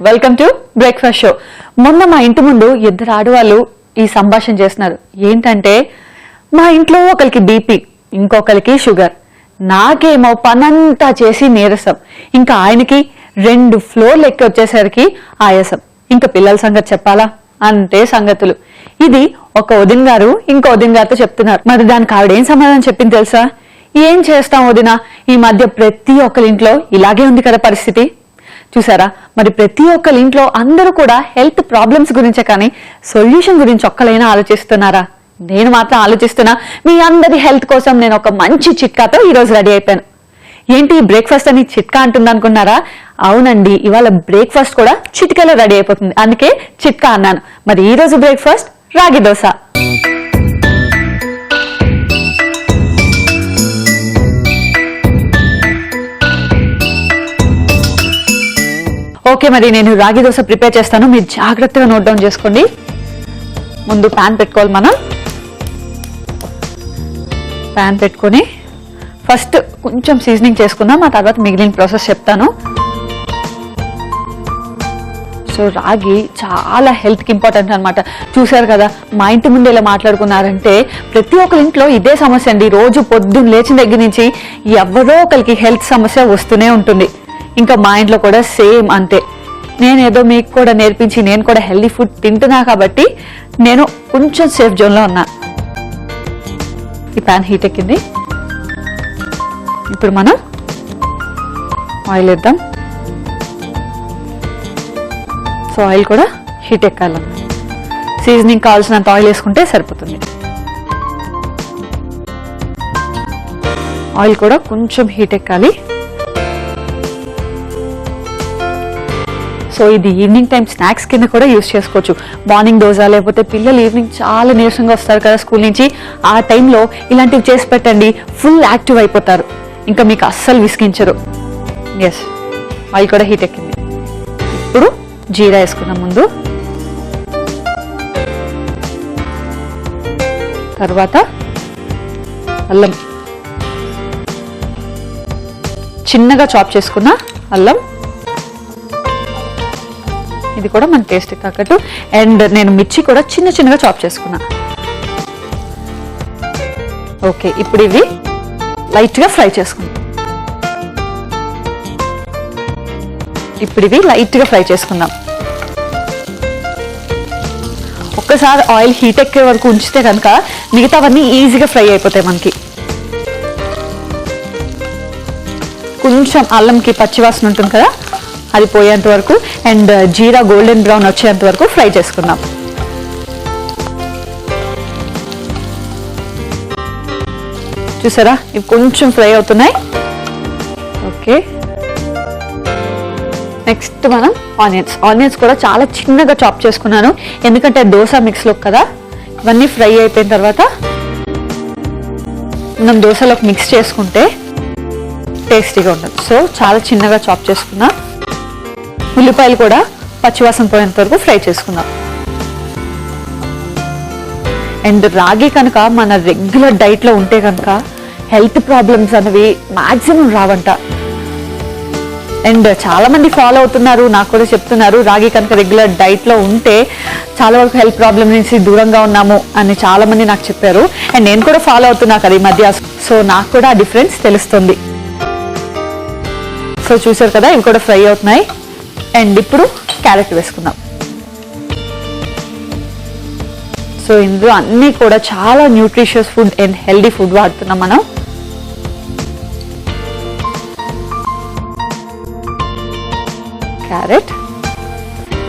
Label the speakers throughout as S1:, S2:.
S1: Welcome to breakfast show. మొన్న మా ఇంటి ముందు ఇద్దరు ఆడవాళ్ళు ఈ సంభాషణ చేస్తున్నారు. ఏంటంటే మా ఇంట్లో ఒకరికి బీపీ, ఇంకొకరికి షుగర్, నాకేమో పనంతా చేసి నీరసం, ఇంకా ఆయనకి 2 ఫ్లోర్లు ఎక్కి వచ్చేసరికి ఆయాసం, ఇంకా పిల్లల సంగతి చెప్పాలా, అంతే సంగతులు. ఇది ఒక వదిన గారు ఇంకో వదిన గారితో చెప్తున్నారు. మరి దానికి ఆవిడేం సమాధానం చెప్పింది తెలుసా? ఏం చేస్తాం వదిన, ఈ మధ్య ప్రతి ఒక్కరి ఇంట్లో ఇలాగే ఉంది కదా పరిస్థితి. చూసారా, మరి ప్రతి ఒక్కరి ఇంట్లో అందరూ కూడా హెల్త్ ప్రాబ్లమ్స్ గురించే కానీ సొల్యూషన్ గురించి ఒక్కలైనా ఆలోచిస్తున్నారా? నేను మాత్రం ఆలోచిస్తున్నా. మీ అందరి హెల్త్ కోసం నేను ఒక మంచి చిట్కాతో ఈరోజు రెడీ అయిపోయాను. ఏంటి బ్రేక్ఫాస్ట్ అని చిట్కా అంటుంది అనుకున్నారా? అవునండి, ఇవాళ బ్రేక్ఫాస్ట్ కూడా చిటికలో రెడీ అయిపోతుంది, అందుకే చిట్కా అన్నాను. మరి ఈ రోజు బ్రేక్ఫాస్ట్ రాగి దోశ. ఓకే, మరి నేను రాగి దోశ ప్రిపేర్ చేస్తాను, మీరు జాగ్రత్తగా నోట్ డౌన్ చేసుకోండి. ముందు ప్యాన్ పెట్టుకోవాలి. మనం ప్యాన్ పెట్టుకొని ఫస్ట్ కొంచెం సీజనింగ్ చేసుకుందాం, ఆ తర్వాత మిగిలిన ప్రాసెస్ చెప్తాను. సో రాగి చాలా హెల్త్కి ఇంపార్టెంట్ అనమాట. చూసారు కదా, మా ఇంటి ముందు ఇలా మాట్లాడుకున్నారంటే ప్రతి ఒక్కరి ఇంట్లో ఇదే సమస్య అండి. రోజు పొద్దున్న లేచిన దగ్గర నుంచి ఎవరో ఒకరికి హెల్త్ సమస్య వస్తూనే ఉంటుంది. ఇంకా మా ఇంట్లో కూడా సేమ్ అంతే. నేనేదో మీకు కూడా నేర్పించి నేను కూడా హెల్దీ ఫుడ్ తింటున్నా కాబట్టి నేను కొంచెం సేఫ్ జోన్లో ఉన్నా. ఈ ప్యాన్ హీట్ ఎక్కింది. ఇప్పుడు మనం ఆయిల్ వేద్దాం. సో ఆయిల్ కూడా హీట్ ఎక్కాలి. సీజనింగ్ కావాల్సినంత ఆయిల్ వేసుకుంటే సరిపోతుంది. ఆయిల్ కూడా కొంచెం హీట్ ఎక్కాలి. సో ఇది ఈవినింగ్ టైం స్నాక్స్ కింద కూడా యూస్ చేసుకోవచ్చు. మార్నింగ్ దోశ, లేకపోతే పిల్లలు ఈవినింగ్ చాలా నీరసంగా వస్తారు కదా స్కూల్ నుంచి, ఆ టైంలో ఇలాంటివి చేసి పెట్టండి, ఫుల్ యాక్టివ్ అయిపోతారు, ఇంకా మీకు అస్సలు విసిగించరు. ఎస్, ఆయిల్ కూడా హీట్ ఎక్కింది. ఇప్పుడు జీరా వేసుకున్నాం ముందు, తర్వాత అల్లం, చిన్నగా చాప్ చేసుకున్న అల్లం, ఇది కూడా మన టేస్ట్ తగ్గట్టు. అండ్ నేను మిర్చి కూడా చిన్న చిన్నగా చాప్ చేసుకున్నా. ఓకే, ఇప్పుడు ఇవి లైట్గా ఫ్రై చేసుకుందాం. ఒక్కసారి ఆయిల్ హీట్ ఎక్కే వరకు ఉంచితే కనుక మిగతావన్నీ ఈజీగా ఫ్రై అయిపోతాయి మనకి. కొంచెం అల్లంకి పచ్చివాసన ఉంటుంది కదా, అది పోయేంత వరకు అండ్ జీరా గోల్డెన్ బ్రౌన్ వచ్చేంత వరకు ఫ్రై చేసుకుందాం. చూసారా, ఇవి కొంచెం ఫ్రై అవుతున్నాయి. ఓకే, నెక్స్ట్ మనం ఆనియన్స్ కూడా చాలా చిన్నగా చాప్ చేసుకున్నాను, ఎందుకంటే దోశ మిక్స్లోకి కదా. ఇవన్నీ ఫ్రై అయిపోయిన తర్వాత మనం దోశలోకి మిక్స్ చేసుకుంటే టేస్టీగా ఉంటుంది. సో చాలా చిన్నగా చాప్ చేసుకున్నా. ఉల్లిపాయలు కూడా పచ్చివాసన పోయేంత వరకు ఫ్రై చేసుకుందాం. అండ్ రాగి కనుక మన రెగ్యులర్ డైట్లో ఉంటే కనుక హెల్త్ ప్రాబ్లమ్స్ అనేవి మ్యాక్సిమం రావంట. అండ్ చాలా మంది ఫాలో అవుతున్నారు, నాకు కూడా చెప్తున్నారు, రాగి కనుక రెగ్యులర్ డైట్లో ఉంటే చాలా వరకు హెల్త్ ప్రాబ్లమ్ నుంచి దూరంగా ఉన్నాము అని చాలా మంది నాకు చెప్పారు. అండ్ నేను కూడా ఫాలో అవుతున్నా కదా ఈ మధ్య, సో నాకు కూడా ఆ డిఫరెన్స్ తెలుస్తుంది. సో చూసారు కదా, ఇవి కూడా ఫ్రై అవుతున్నాయి. అండ్ ఇప్పుడు క్యారెట్ వేసుకుందాం. సో ఇందులో అన్నీ కూడా చాలా nutritious food and healthy food వాడుతున్నాం మనం.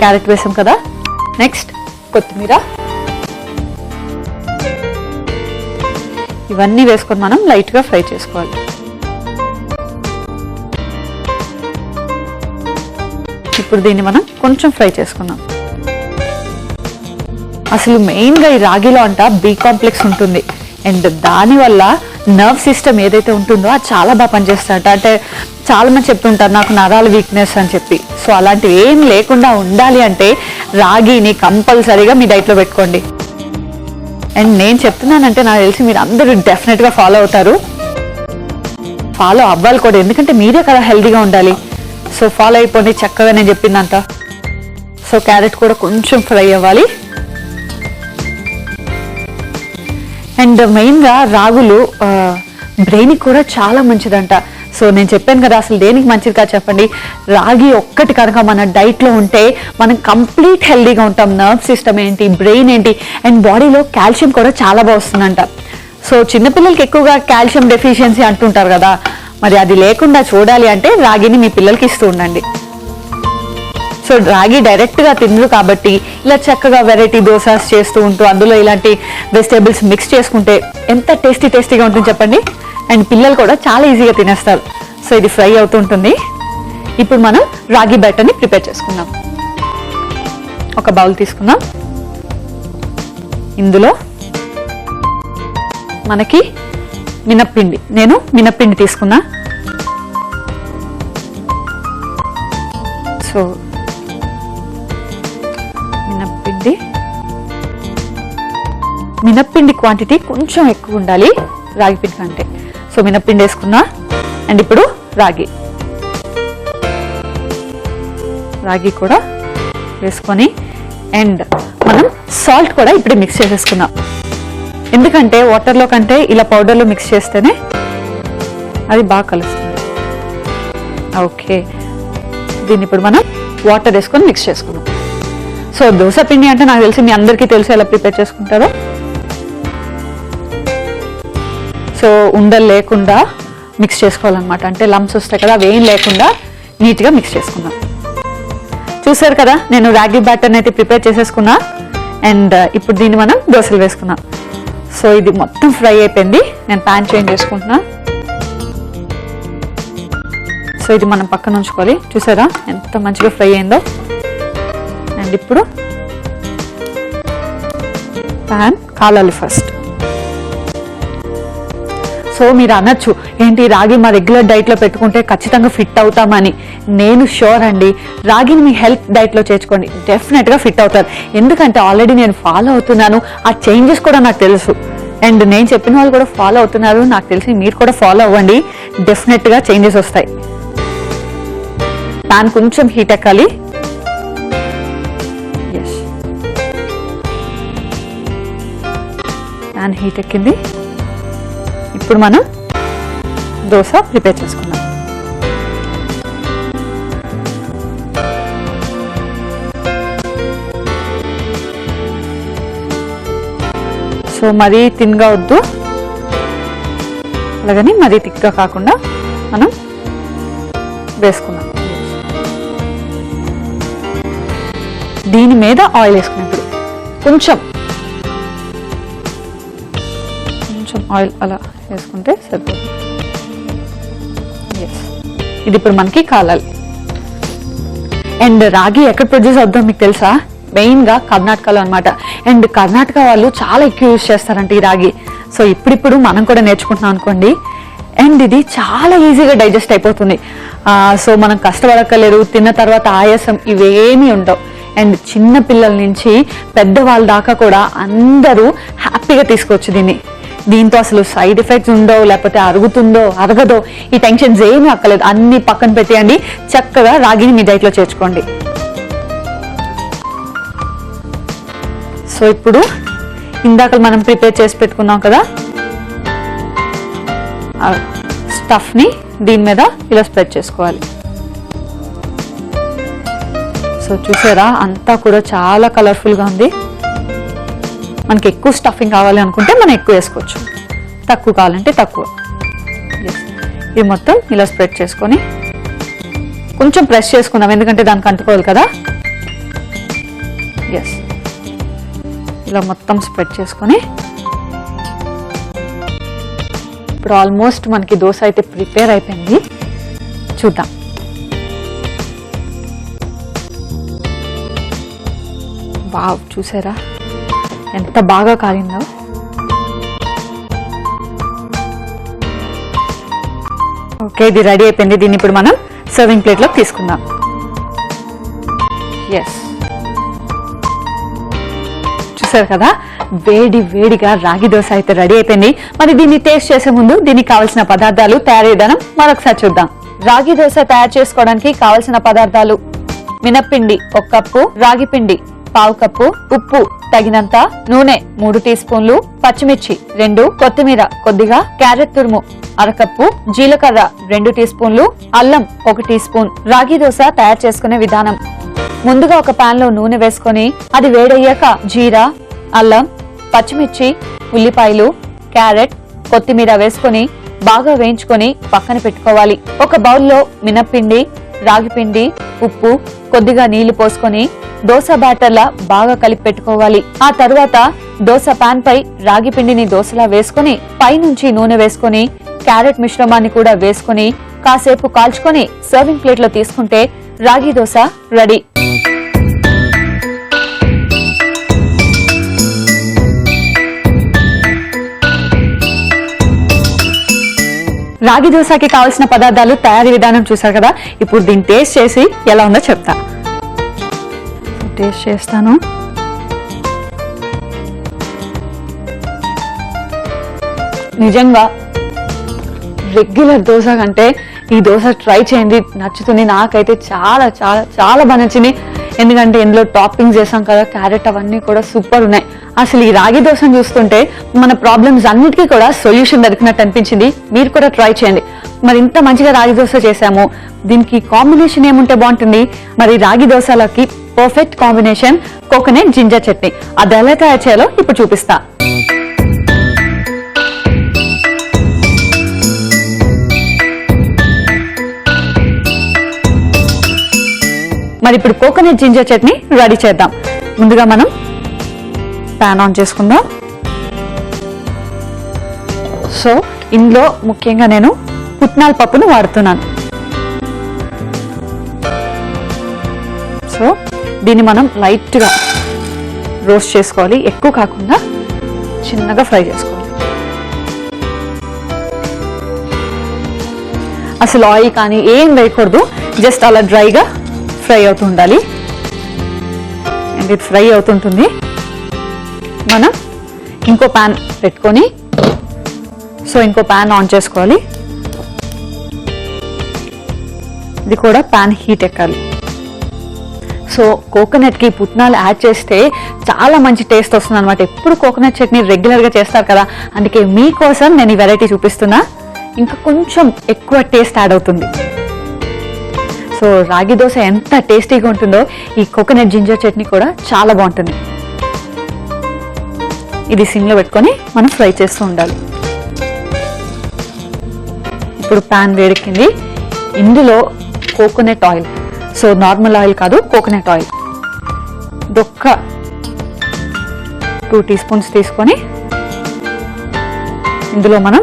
S1: క్యారెట్ వేసాం కదా. నెక్స్ట్ కొత్తిమీర, ఇవన్నీ వేసుకొని మనం లైట్గా ఫ్రై చేసుకోవాలి. ఇప్పుడు దీన్ని మనం కొంచెం ఫ్రై చేసుకుందాం. అసలు మెయిన్గా ఈ రాగిలో అంట బి కాంప్లెక్స్ ఉంటుంది అండ్ దానివల్ల నర్వ్ సిస్టమ్ ఏదైతే ఉంటుందో అది చాలా బాగా పనిచేస్తారట. అంటే చాలా మంది చెప్తుంటారు నాకు నరాల వీక్నెస్ అని చెప్పి. సో అలాంటివి ఏం లేకుండా ఉండాలి అంటే రాగిని కంపల్సరీగా మీ డైట్లో పెట్టుకోండి. అండ్ నేను చెప్తున్నానంటే నాకు తెలిసి మీరు అందరూ డెఫినెట్గా ఫాలో అవుతారు, ఫాలో అవ్వాలి కూడా, ఎందుకంటే మీరే కదా హెల్తీగా ఉండాలి. సో ఫాలో అయిపోండి చక్కగా నేను చెప్పిందంతా. సో క్యారెట్ కూడా కొంచెం ఫ్రై అవ్వాలి. అండ్ మెయిన్గా రాగులు బ్రెయిన్కి కూడా చాలా మంచిదంట. సో నేను చెప్పాను కదా, అసలు దేనికి మంచిది కాదు చెప్పండి. రాగి ఒక్కటి కనుక మన డైట్లో ఉంటే మనం కంప్లీట్ హెల్దీగా ఉంటాం. నర్వ్ సిస్టమ్ ఏంటి, బ్రెయిన్ ఏంటి, అండ్ బాడీలో కాల్షియం కూడా చాలా బాగా వస్తుందంట. సో చిన్నపిల్లలకి ఎక్కువగా కాల్షియం డెఫిషియన్సీ అంటుంటారు కదా, మరి అది లేకుండా చూడాలి అంటే రాగిని మీ పిల్లలకి ఇస్తూ ఉండండి. సో రాగి డైరెక్ట్గా తినరు కాబట్టి ఇలా చక్కగా వెరైటీ దోసాస్ చేస్తూ ఉంటూ అందులో ఇలాంటి వెజిటేబుల్స్ మిక్స్ చేసుకుంటే ఎంత టేస్టీగా ఉంటుంది చెప్పండి. అండ్ పిల్లలు కూడా చాలా ఈజీగా తినేస్తారు. సో ఇది ఫ్రై అవుతుంటుంది. ఇప్పుడు మనం రాగి బ్యాటర్ని ప్రిపేర్ చేసుకుందాం. ఒక బౌల్ తీసుకుందాం. ఇందులో మనకి మినప్పిండి, నేను మినప్పిండి తీసుకున్నా. సో మినప్పిండి క్వాంటిటీ కొంచెం ఎక్కువ ఉండాలి రాగి పిండి కంటే. సో మినప్పిండి వేసుకున్నా. అండ్ ఇప్పుడు రాగి కూడా వేసుకొని అండ్ మనం సాల్ట్ కూడా ఇప్పుడే మిక్స్ చేసేసుకున్నాం. ఎందుకంటే వాటర్లో కంటే ఇలా పౌడర్లో మిక్స్ చేస్తేనే అది బాగా కలుస్తుంది. ఓకే, దీన్ని ఇప్పుడు మనం వాటర్ వేసుకొని మిక్స్ చేసుకున్నాం. సో దోశ పిండి అంటే నాకు తెలిసి మీ అందరికీ తెలుసు ఎలా ప్రిపేర్ చేసుకుంటారో. సో ఉండలు లేకుండా మిక్స్ చేసుకోవాలన్నమాట. అంటే లంప్స్ వస్తాయి కదా, అవి ఏం లేకుండా నీట్గా మిక్స్ చేసుకున్నాం. చూసారు కదా, నేను రాగి బ్యాటర్ని అయితే ప్రిపేర్ చేసేసుకున్నా. అండ్ ఇప్పుడు దీన్ని మనం దోశలు వేసుకున్నాం. సో ఇది మొత్తం ఫ్రై అయిపోయింది. నేను ప్యాన్ చేంజ్ చేసుకుంటున్నా. సో ఇది మనం పక్కన ఉంచుకోవాలి. చూసారా ఎంత మంచిగా ఫ్రై అయిందో. అండ్ ఇప్పుడు ప్యాన్ కాలాలి ఫస్ట్. సో మీరు అనొచ్చు, ఏంటి రాగి మా రెగ్యులర్ డైట్లో పెట్టుకుంటే ఖచ్చితంగా ఫిట్ అవుతామని. నేను షూర్ అండి, రాగిని మీ హెల్త్ డైట్లో చేర్చుకోండి, డెఫినెట్గా ఫిట్ అవుతారు. ఎందుకంటే ఆల్రెడీ నేను ఫాలో అవుతున్నాను, ఆ చేంజెస్ కూడా నాకు తెలుసు. అండ్ నేను చెప్పిన వాళ్ళు కూడా ఫాలో అవుతున్నారు, నాకు తెలిసి మీరు కూడా ఫాలో అవ్వండి, డెఫినెట్గా చేంజెస్ వస్తాయి. ప్యాన్ కొంచెం హీట్ ఎక్కాలి. ప్యాన్ హీట్ ఎక్కింది. ఇప్పుడు మనం దోశ ప్రిపేర్ చేసుకుందాం. సో మరీ తిన్గా వద్దు, అలాగని మరీ తిక్గా కాకుండా మనం వేసుకుందాం. దీని మీద ఆయిల్ వేసుకున్నప్పుడు కొంచెం ఆయిల్ అలా వేసుకుంటే సరిపోతుంది. ఇది ఇప్పుడు మనకి కాలాలి. అండ్ రాగి ఎక్కడ ప్రొడ్యూస్ అవుతుందో మీకు తెలుసా? మెయిన్గా కర్ణాటకలో అనమాట. అండ్ కర్ణాటక వాళ్ళు చాలా ఎక్కువ యూజ్ చేస్తారంట ఈ రాగి. సో ఇప్పుడిప్పుడు మనం కూడా నేర్చుకుంటున్నాం అనుకోండి. అండ్ ఇది చాలా ఈజీగా డైజెస్ట్ అయిపోతుంది. సో మనం కష్టపడక్కర్లేదు. తిన్న తర్వాత ఆయాసం ఇవేమీ ఉండవు. అండ్ చిన్న పిల్లల నుంచి పెద్దవాళ్ళ దాకా కూడా అందరూ హ్యాపీగా తీసుకోవచ్చు దీన్ని. దీంతో అసలు సైడ్ ఎఫెక్ట్స్ ఉండవు, లేకపోతే అరుగుతుందో అరగదో ఈ టెన్షన్స్ ఏమీ అక్కర్లేదు. అన్ని పక్కన పెట్టేయండి, చక్కగా రాగిని మీ డైట్లో చేర్చుకోండి. సో ఇప్పుడు ఇందాక మనం ప్రిపేర్ చేసి పెట్టుకున్నాం కదా స్టఫ్ని దీని మీద ఇలా స్ప్రెడ్ చేసుకోవాలి. సో చూసారా అంతా కూడా చాలా కలర్ఫుల్గా ఉంది. మనకి ఎక్కువ స్టఫింగ్ కావాలి అనుకుంటే మనం ఎక్కువ వేసుకోవచ్చు, తక్కువ కావాలంటే తక్కువ. ఇది మొత్తం ఇలా స్ప్రెడ్ చేసుకొని కొంచెం ప్రెస్ చేసుకుందాం, ఎందుకంటే దానికి అంటుకోవాలి కదా. ఎస్, ఇలా మొత్తం స్ప్రెడ్ చేసుకొని ఇప్పుడు ఆల్మోస్ట్ మనకి దోశ అయితే ప్రిపేర్ అయిపోయింది. చూద్దాం. వావ్, చూసారా ఎంత బాగా కాలిందో. ఓకే, ఇది రెడీ అయిపోయింది. దీన్ని ఇప్పుడు మనం సర్వింగ్ ప్లేట్లో తీసుకుందాం. ఎస్, చూసారు కదా వేడి వేడిగా రాగి దోశ అయితే రెడీ అయిపోయింది. మరి దీన్ని టేస్ట్ చేసే ముందు దీనికి కావాల్సిన పదార్థాలు, తయారీ విధానం మరొకసారి చూద్దాం. రాగి దోశ తయారు చేసుకోవడానికి కావలసిన పదార్థాలు: మినప్పిండి 1 కప్పు, రాగి పిండి 1/2 కప్పు, ఉప్పు తగినంత, నూనె 3 టీ స్పూన్లు, పచ్చిమిర్చి 2, కొత్తిమీర కొద్దిగా, క్యారెట్ తురుము 1/2 కప్పు, జీలకర్ర 2 టీ స్పూన్లు, అల్లం 1 టీ స్పూన్. రాగి దోశ తయారు చేసుకునే విధానం: ముందుగా ఒక పాన్ లో నూనె వేసుకొని అది వేడయ్యాక జీరా, అల్లం, పచ్చిమిర్చి, ఉల్లిపాయలు, క్యారెట్, కొత్తిమీర వేసుకొని బాగా వేయించుకొని పక్కన పెట్టుకోవాలి. ఒక బౌల్లో మినప్పిండి, రాగిపిండి, ఉప్పు, కొద్దిగా నీళ్లు పోసుకొని దోశ బ్యాటర్లా బాగా కలిపి పెట్టుకోవాలి. ఆ తర్వాత దోశ పాన్ పై రాగి పిండిని దోశలా వేసుకొని పైనుంచి నూనె వేసుకొని క్యారెట్ మిశ్రమాన్ని కూడా వేసుకొని కాసేపు కాల్చుకొని సర్వింగ్ ప్లేట్ లో తీసుకుంటే రాగి దోశ రెడీ. రాగి దోశకి కావాల్సిన పదార్థాలు, తయారీ విధానం చూసారు కదా. ఇప్పుడు దీన్ని టేస్ట్ చేసి ఎలా ఉందో చెప్తా. టేస్ట్ చేస్తాను. నిజంగా రెగ్యులర్ దోశ కంటే ఈ దోశ ట్రై చేయండి, నచ్చుతుంది. నాకైతే చాలా చాలా చాలా బాగా నచ్చింది. ఎందుకంటే ఇందులో టాపింగ్స్ చేసాం కదా, క్యారెట్ అవన్నీ కూడా సూపర్ ఉన్నాయి. అసలు ఈ రాగి దోశను చూస్తుంటే మన ప్రాబ్లమ్స్ అన్నిటికీ కూడా సొల్యూషన్ దొరికినట్టు అనిపించింది. మీరు కూడా ట్రై చేయండి. మరి ఇంత మంచిగా రాగి దోశ చేసాము, దీనికి కాంబినేషన్ ఏముంటే బాగుంటుంది? మరి రాగి దోశలకి perfect combination coconut ginger chutney. అది ఎలా తయారు చేయాలో ఇప్పుడు చూపిస్తా. మరి ఇప్పుడు కోకోనట్ జింజర్ చట్నీ రెడీ చేద్దాం. ముందుగా మనం ప్యాన్ ఆన్ చేసుకుందాం. సో ఇందులో ముఖ్యంగా నేను పుట్నాల పప్పును వాడుతున్నాను. సో దీన్ని మనం లైట్ గా రోస్ట్ చేసుకోవాలి, ఎక్కువ కాకుండా చిన్నగా ఫ్రై చేసుకోవాలి. అసలు ఆయిల్ కానీ ఏం వేయకూడదు, జస్ట్ అలా డ్రైగా ఫ్రై అవుతూ ఉండాలి. అండ్ ఇది ఫ్రై అవుతుంటుంది. మనం ఇంకో ప్యాన్ పెట్టుకొని ఇంకో ప్యాన్ ఆన్ చేసుకోవాలి. ఇది కూడా ప్యాన్ హీట్ ఎక్కాలి. సో కోకోనట్ కి పుట్నాలు యాడ్ చేస్తే చాలా మంచి టేస్ట్ వస్తుంది అనమాట. ఎప్పుడు కోకోనట్ చట్నీ రెగ్యులర్ గా చేస్తారు కదా, అందుకే మీకోసం నేను ఈ వెరైటీ చూపిస్తున్నా. ఇంకా కొంచెం ఎక్కువ టేస్ట్ యాడ్ అవుతుంది. సో రాగి దోశ ఎంత టేస్టీగా ఉంటుందో ఈ కోకోనట్ జింజర్ చట్నీ కూడా చాలా బాగుంటుంది. ఇది సిమ్లో పెట్టుకొని మనం ఫ్రై చేస్తూ ఉండాలి. ఇప్పుడు ప్యాన్ వేడెక్కింది. ఇందులో coconut oil, so normal oil కాదు, కోకోనట్ ఆయిల్ దొక్క 2 టీ స్పూన్స్ తీసుకొని ఇందులో మనం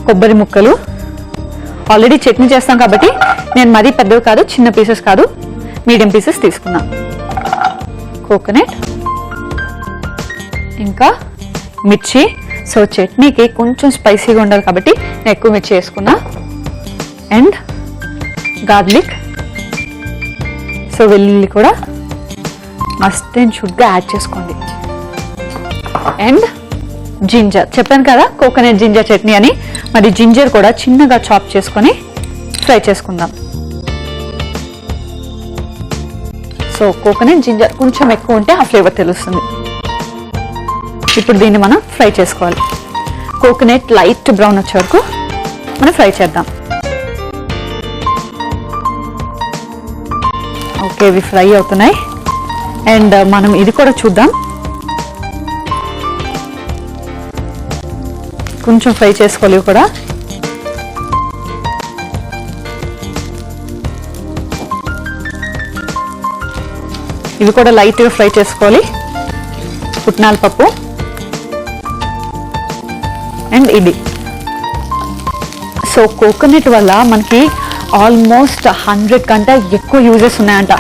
S1: కొబ్బరి ముక్కలు, ఆల్రెడీ చట్నీ చేస్తాం కాబట్టి నేను మరీ పెద్దవి కాదు, చిన్న పీసెస్ కాదు, మీడియం పీసెస్ తీసుకున్నా. కోకోనట్, ఇంకా మిర్చి. సో చట్నీకి కొంచెం స్పైసీగా ఉండాలి కాబట్టి నేను ఎక్కువ మిర్చి వేసుకున్నా. అండ్ గార్లిక్, సో వెల్లుల్లి కూడా మస్ట్ అండ్ షుడ్గా యాడ్ చేసుకోండి. అండ్ జింజర్, చెప్పాను కదా కోకోనట్ జింజర్ చట్నీ అని. మరి జింజర్ కూడా చిన్నగా చాప్ చేసుకొని ఫ్రై చేసుకుందాం. సో కోకోనట్ జింజర్ కొంచెం ఎక్కువ ఉంటే ఆ ఫ్లేవర్ తెలుస్తుంది. ఇప్పుడు దీన్ని మనం ఫ్రై చేసుకోవాలి. కోకోనట్ లైట్ బ్రౌన్ వచ్చే వరకు మనం ఫ్రై చేద్దాం. ఓకే, ఇవి ఫ్రై అవుతున్నాయి. అండ్ మనం ఇది కూడా చూద్దాం. కొంచెం ఫ్రై చేసుకోవాలి కూడా. ఇవి కూడా లైట్గా ఫ్రై చేసుకోవాలి. పుట్నాల పప్పు అండ్ ఇది. సో కోకోనట్ వల్ల మనకి ఆల్మోస్ట్ 100 కంటే ఎక్కువ యూజెస్ ఉన్నాయంట.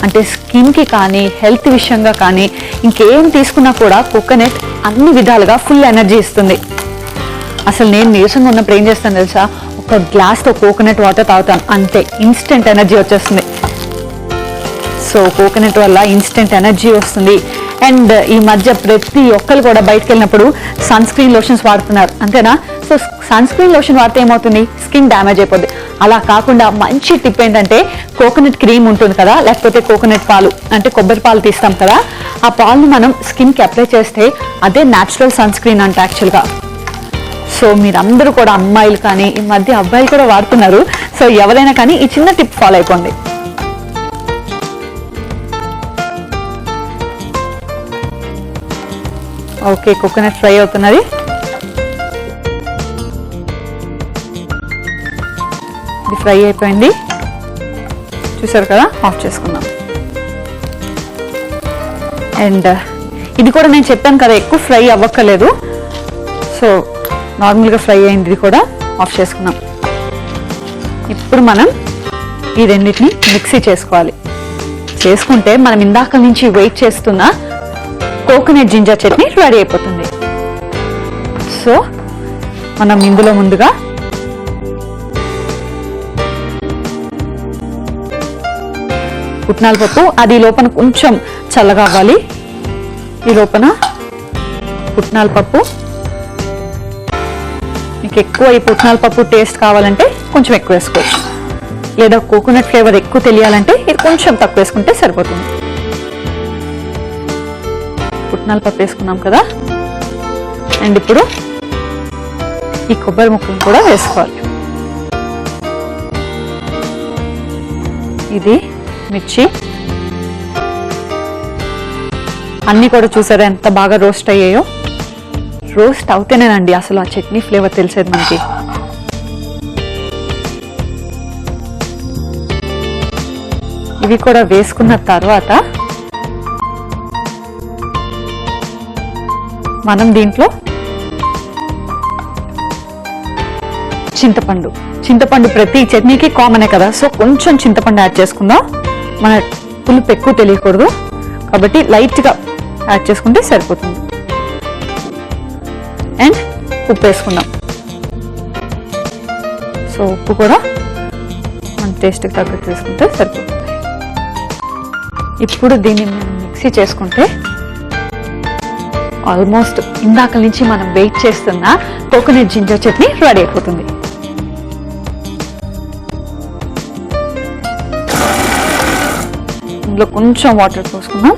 S1: అంటే స్కిన్కి కానీ, హెల్త్ విషయంగా కానీ, ఇంకేం తీసుకున్నా కూడా కోకోనట్ అన్ని విధాలుగా ఫుల్ ఎనర్జీ ఇస్తుంది. అసలు నేను నీరసంగా ఉన్నప్పుడు ఏం చేస్తాను తెలుసా, ఒక గ్లాస్తో కోకోనట్ వాటర్ తాగుతాను, అంతే ఇన్స్టెంట్ ఎనర్జీ వచ్చేస్తుంది. సో కోకోనట్ వల్ల ఇన్స్టెంట్ ఎనర్జీ వస్తుంది. అండ్ ఈ మధ్య ప్రతి ఒక్కరు కూడా బయటకు వెళ్ళినప్పుడు సన్ స్క్రీన్ లోషన్స్ వాడుతున్నారు, అంతేనా? సో సన్ స్క్రీన్ లోషన్ వాడితే ఏమవుతుంది, స్కిన్ డ్యామేజ్ అయిపోద్ది. అలా కాకుండా మంచి టిప్ ఏంటంటే కోకోనట్ క్రీమ్ ఉంటుంది కదా, లేకపోతే కోకోనట్ పాలు అంటే కొబ్బరి పాలు తీస్తాం కదా, ఆ పాలుని మనం స్కిన్కి అప్లై చేస్తే అదే న్యాచురల్ సన్ స్క్రీన్ అంటే యాక్చువల్గా. సో మీరందరూ కూడా అమ్మాయిలు కానీ ఈ మధ్య అబ్బాయిలు కూడా వాడుతున్నారు, సో ఎవరైనా కానీ ఈ చిన్న టిప్ ఫాలో అయిపోండి. ఓకే, కోకోనట్ ఫ్రై అవుతున్నది. ఇది ఫ్రై అయిపోయింది, చూసారు కదా, ఆఫ్ చేసుకుందాం. అండ్ ఇది కూడా నేను చెప్పాను కదా ఎక్కువ ఫ్రై అవ్వక్కర్లేదు, సో నార్మల్గా ఫ్రై అయింది, ఇది కూడా ఆఫ్ చేసుకున్నాం. ఇప్పుడు మనం ఈ రెండింటిని మిక్సీ చేసుకోవాలి. చేసుకుంటే మనం ఇందాక నుంచి వెయిట్ చేస్తున్న కోకోనట్ జింజర్ చట్నీ రెడీ అయిపోతుంది. సో మనం ఇందులో ముందుగా పుట్నాల పప్పు, అది లోపల కొంచెం చల్లగా అవ్వాలి. ఈ లోపల పుట్నాల పప్పు, మీకు ఎక్కువ ఈ పుట్నాల పప్పు టేస్ట్ కావాలంటే కొంచెం ఎక్కువ వేసుకోవచ్చు, లేదా కోకోనట్ ఫ్లేవర్ ఎక్కువ తెలియాలంటే ఇది కొంచెం తక్కువ వేసుకుంటే సరిపోతుంది. పుట్నాల పప్పు వేసుకున్నాం కదా, అండ్ ఇప్పుడు ఈ కొబ్బరి ముక్కలు కూడా వేసుకోవాలి. ఇది మిర్చి అన్నీ కూడా చూసారా ఎంత బాగా రోస్ట్ అయ్యాయో. రోస్ట్ అవుతేనేనండి అసలు ఆ చట్నీ ఫ్లేవర్ తెలిసేది మనకి. ఇవి కూడా వేసుకున్న తర్వాత మనం దీంట్లో చింతపండు ప్రతి చట్నీకి కామనే కదా, సో కొంచెం చింతపండు యాడ్ చేసుకుందాం. మన పులుపు ఎక్కువ తెలియకూడదు కాబట్టి లైట్గా యాడ్ చేసుకుంటే సరిపోతుంది. అండ్ ఉప్పు వేసుకుందాం. సో ఉప్పు కూడా మన టేస్ట్కి తగ్గట్టు వేసుకుంటే సరిపోతుంది. ఇప్పుడు దీన్ని మిక్సీ చేసుకుంటే ఆల్మోస్ట్ ఇందాక నుంచి మనం వెయిట్ చేస్తున్న కోకోనట్ జింజర్ చట్నీ రెడీ అయిపోతుంది. ఇందులో కొంచెం వాటర్ పోసుకుందాం.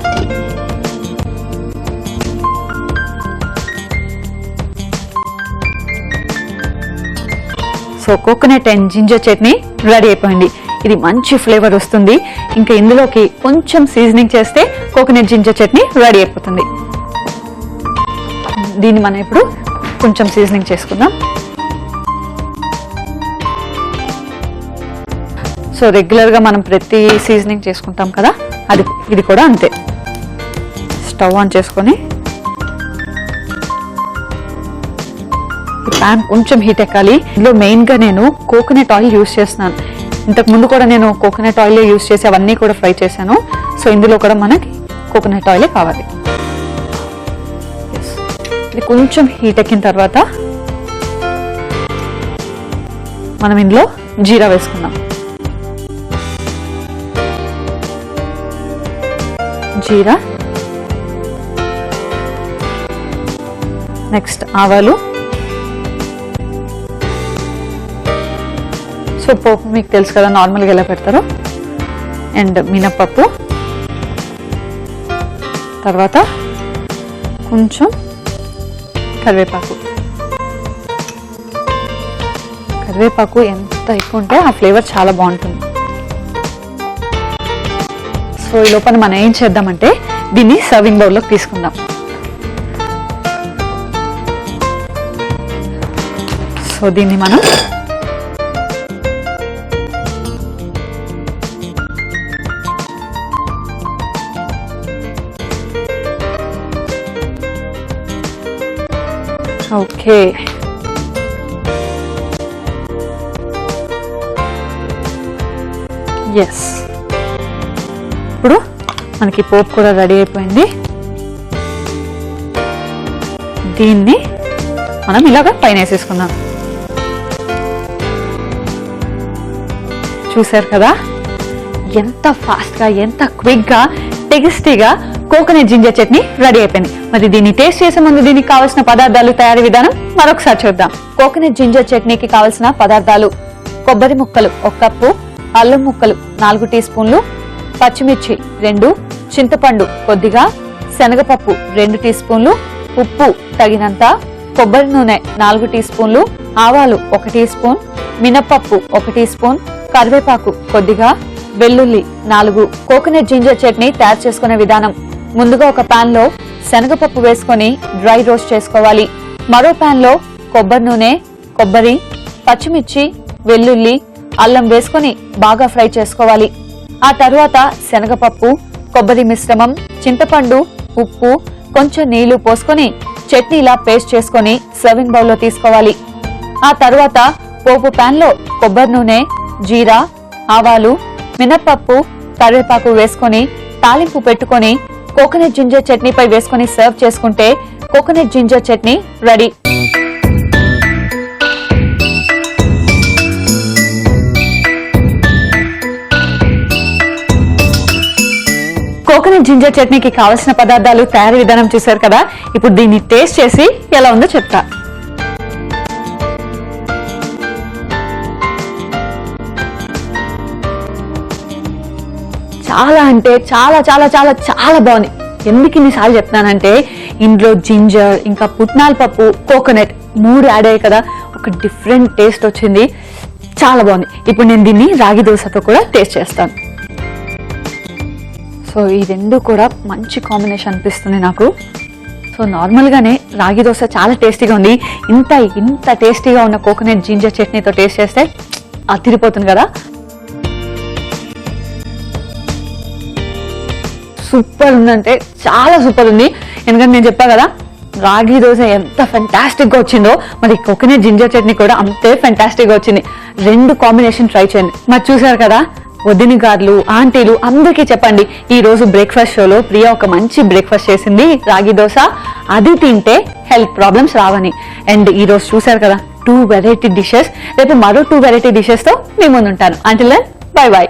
S1: So coconut and ginger chutney ready అయిపోయింది. ఇది మంచి ఫ్లేవర్ వస్తుంది. ఇంకా ఇందులోకి కొంచెం సీజనింగ్ చేస్తే కోకోనట్ జింజర్ చట్నీ రెడీ అయిపోతుంది. దీన్ని మనం ఇప్పుడు కొంచెం సీజనింగ్ చేసుకుందాం. సో రెగ్యులర్గా మనం ప్రతి సీజనింగ్ చేసుకుంటాం కదా, ఇది కూడా అంతే. స్టవ్ ఆన్ చేసుకొని ప్యాన్ కొంచెం హీట్ ఎక్కాలి. ఇందులో మెయిన్గా నేను కోకోనట్ ఆయిల్ యూస్ చేస్తున్నాను. ఇంతకు ముందు కూడా నేను కోకోనట్ ఆయిల్ యూస్ చేసి అవన్నీ కూడా ఫ్రై చేశాను. సో ఇందులో కూడా మనకి కోకోనట్ ఆయిలే కావాలి. ఇది కొంచెం హీట్ ఎక్కిన తర్వాత మనం ఇందులో జీరా వేసుకుందాం. జీరా, నెక్స్ట్ ఆవాలు. సో పోపు మీకు తెలుసు కదా నార్మల్గా ఎలా పెడతారో. అండ్ మినప్పప్పు, తర్వాత కొంచెం కరివేపాకు. కరివేపాకు ఎంత ఎక్కువ ఉంటే ఆ ఫ్లేవర్ చాలా బాగుంటుంది. సో ఈ లోపల మనం ఏం చేద్దామంటే దీన్ని సర్వింగ్ బౌల్లోకి తీసుకుందాం. సో దీన్ని మనం ఓకే ఎస్, ఇప్పుడు మనకి పోపు కూడా రెడీ అయిపోయింది. దీన్ని మనం ఇలాగ పైన వేసేసుకుందాం. చూసారు కదా ఎంత ఫాస్ట్గా, ఎంత క్విక్గా, టేస్టీగా కోకోనట్ జింజర్ చట్నీ రెడీ అయిపోయింది. మరి దీన్ని టేస్ట్ చేసే ముందు దీనికి కావాల్సిన పదార్థాలు, తయారీ విధానం మరొకసారి చూద్దాం. కోకోనట్ జింజర్ చట్నీకి కావాల్సిన పదార్థాలు: కొబ్బరి ముక్కలు 1 కప్పు, అల్లం ముక్కలు 4 టీ స్పూన్లు, పచ్చిమిర్చి 2, చింతపండు కొద్దిగా, శనగపప్పు 2 టీ స్పూన్లు, ఉప్పు తగినంత, కొబ్బరి నూనె 4 టీ స్పూన్లు, ఆవాలు 1 టీ స్పూన్, మినపప్పు 1 టీ స్పూన్, కరివేపాకు కొద్దిగా, వెల్లుల్లి 4. కోకోనట్ జింజర్ చట్నీ తయారు చేసుకునే విధానం: ముందుగా ఒక పాన్ లో శనగపప్పు వేసుకొని డ్రై రోస్ట్ చేసుకోవాలి. మరో పాన్ లో కొబ్బరి నూనె, కొబ్బరి, పచ్చిమిర్చి, వెల్లుల్లి, అల్లం వేసుకొని బాగా ఫ్రై చేసుకోవాలి. ఆ తరువాత శనగపప్పు, కొబ్బరి మిశ్రమం, చింతపండు, ఉప్పు, కొంచెం నీళ్లు పోసుకొని చట్నీలా పేస్ట్ చేసుకొని సర్వింగ్ బౌల్ లో తీసుకోవాలి. ఆ తరువాత పోపు పాన్ లో కొబ్బరి నూనె, జీరా, ఆవాలు, మినప్పప్పు, కరివేపాకు వేసుకొని తాలింపు పెట్టుకొని కోకోనట్ జింజర్ చట్నీపై వేసుకొని సర్వ్ చేసుకుంటే coconut ginger chutney ready. Coconut ginger చట్నీకి కావలసిన పదార్థాలు, తయారీ విధానం చూశారు కదా. ఇప్పుడు దీన్ని టేస్ట్ చేసి ఎలా ఉందో చెప్తా. చాలా అంటే చాలా చాలా చాలా చాలా బాగుంది. ఎందుకు ఇన్నిసార్లు చెప్తున్నానంటే ఇందులో జింజర్, ఇంకా పుట్నాల పప్పు, కోకోనట్ 3 యాడ్ అయ్యాయి కదా, ఒక డిఫరెంట్ టేస్ట్ వచ్చింది. చాలా బాగుంది. ఇప్పుడు నేను దీన్ని రాగి దోశతో కూడా టేస్ట్ చేస్తాను. సో ఈ రెండు కూడా మంచి కాంబినేషన్ అనిపిస్తుంది నాకు. సో నార్మల్గానే రాగి దోశ చాలా టేస్టీగా ఉంది. ఇంత టేస్టీగా ఉన్న కోకోనట్ జింజర్ చట్నీతో టేస్ట్ చేస్తే అదిరిపోతుంది కదా. సూపర్ ఉందంటే చాలా సూపర్ ఉంది. ఎందుకంటే నేను చెప్పా కదా, రాగి దోశ ఎంత ఫెంటాస్టిక్ గా వచ్చిందో, మరి కోకోనట్ జింజర్ చట్నీ కూడా అంతే ఫెంటాస్టిక్ గా వచ్చింది. 2 కాంబినేషన్ ట్రై చేయండి. మరి చూసారు కదా, వదిన గారులు, ఆంటీలు అందరికీ చెప్పండి, ఈ రోజు బ్రేక్ఫాస్ట్ షోలో ప్రియా ఒక మంచి బ్రేక్ఫాస్ట్ చేసింది, రాగి దోశ. అది తింటే హెల్త్ ప్రాబ్లమ్స్ రావని. అండ్ ఈ రోజు చూసారు కదా 2 వెరైటీ డిషెస్. రేపు మరో 2 వెరైటీ డిషెస్ తో మీ ముందు ఉంటాను. Until then bye by.